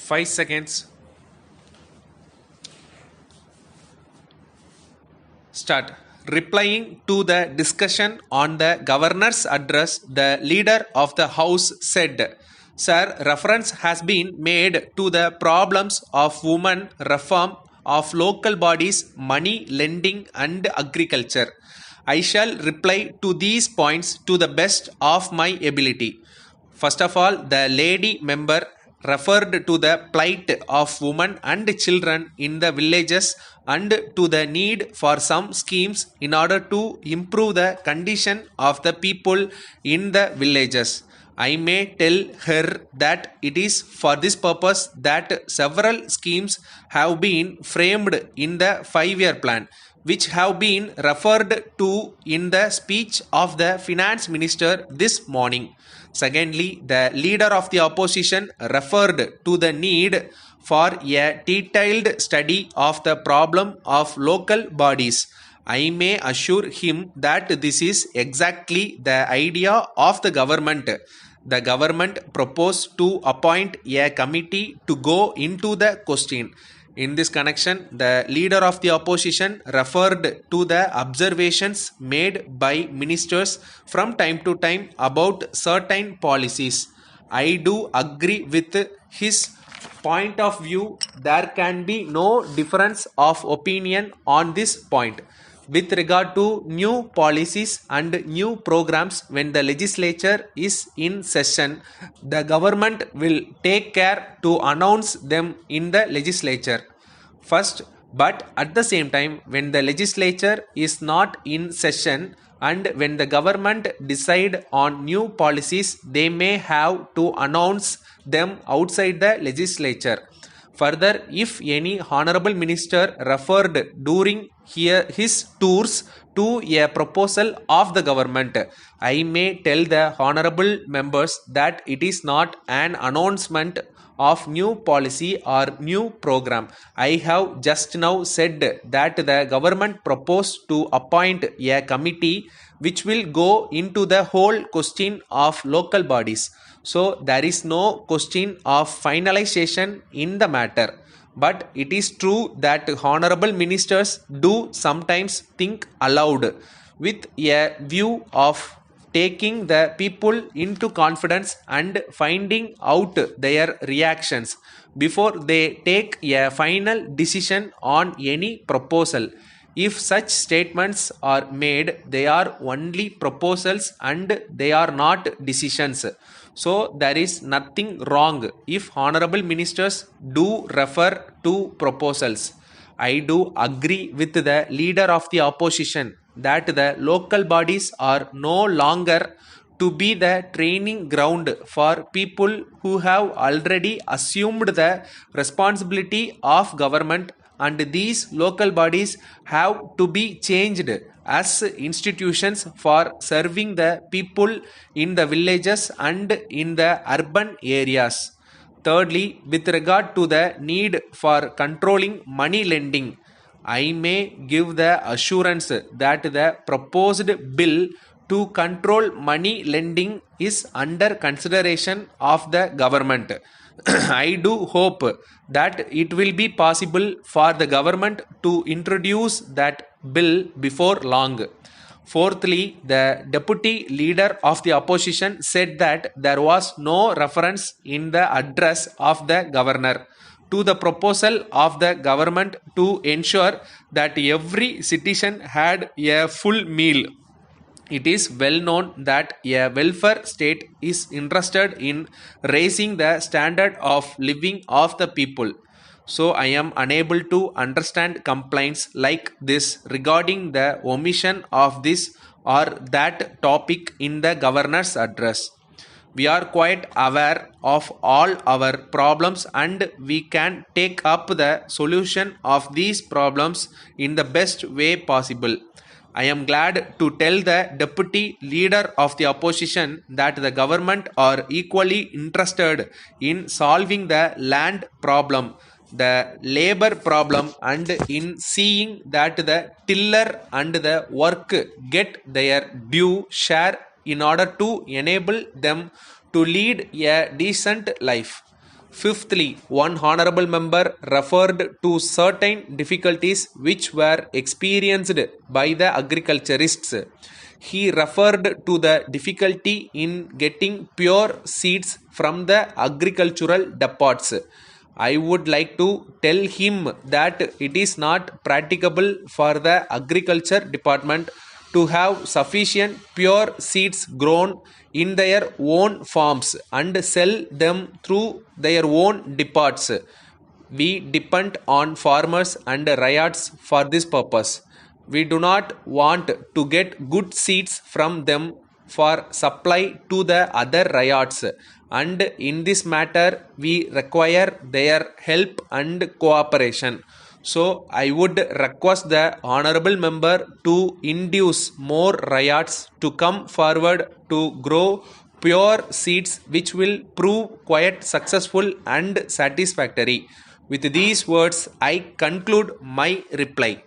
5 seconds. Start. Replying to the discussion on the governor's address, the leader of the house said, Sir, reference has been made to the problems of women reform of local bodies, money lending and agriculture. I shall reply to these points to the best of my ability. First of all, the lady member referred to the plight of women and children in the villages and to the need for some schemes in order to improve the condition of the people in the villages. I may tell her that it is for this purpose that several schemes have been framed in the 5-year plan, which have been referred to in the speech of the finance minister this morning. Secondly, the leader of the opposition referred to the need for a detailed study of the problem of local bodies. I may assure him that this is exactly the idea of the government. The government proposed to appoint a committee to go into the question. In this connection, the leader of the opposition referred to the observations made by ministers from time to time about certain policies. I do agree with his point of view. There can be no difference of opinion on this point. With regard to new policies and new programs, when the legislature is in session, the government will take care to announce them in the legislature first, but at the same time, when the legislature is not in session and when the government decide on new policies, they may have to announce them outside the legislature. Further, if any honorable minister referred during his tours to a proposal of the government, I may tell the honorable members that it is not an announcement of new policy or new program. I have just now said that the government proposed to appoint a committee which will go into the whole question of local bodies. So there is no question of finalization in the matter. But it is true that honorable ministers do sometimes think aloud with a view of taking the people into confidence and finding out their reactions before they take a final decision on any proposal. If such statements are made, they are only proposals and they are not decisions. So there is nothing wrong if honorable ministers do refer to proposals. I do agree with the leader of the opposition that the local bodies are no longer to be the training ground for people who have already assumed the responsibility of government, and these local bodies have to be changed as institutions for serving the people in the villages and in the urban areas. Thirdly, with regard to the need for controlling money lending, I may give the assurance that the proposed bill to control money lending is under consideration of the government. I do hope that it will be possible for the government to introduce that bill before long. Fourthly, the deputy leader of the opposition said that there was no reference in the address of the governor to the proposal of the government to ensure that every citizen had a full meal. It is well known that a welfare state is interested in raising the standard of living of the people. So I am unable to understand complaints like this regarding the omission of this or that topic in the governor's address. We are quite aware of all our problems and we can take up the solution of these problems in the best way possible. I am glad to tell the deputy leader of the opposition that the government are equally interested in solving the land problem, the labor problem, and in seeing that the tiller and the work get their due share in order to enable them to lead a decent life. Fifthly, one honorable member referred to certain difficulties which were experienced by the agriculturists. He referred to the difficulty in getting pure seeds from the agricultural depots. I would like to tell him that it is not practicable for the agriculture department to have sufficient pure seeds grown in their own farms and sell them through their own depots. We depend on farmers and ryots for this purpose. We do not want to get good seeds from them for supply to the other ryots, and in this matter we require their help and cooperation. So I would request the honorable member to induce more ryots to come forward to grow pure seeds which will prove quite successful and satisfactory. With these words I conclude my reply.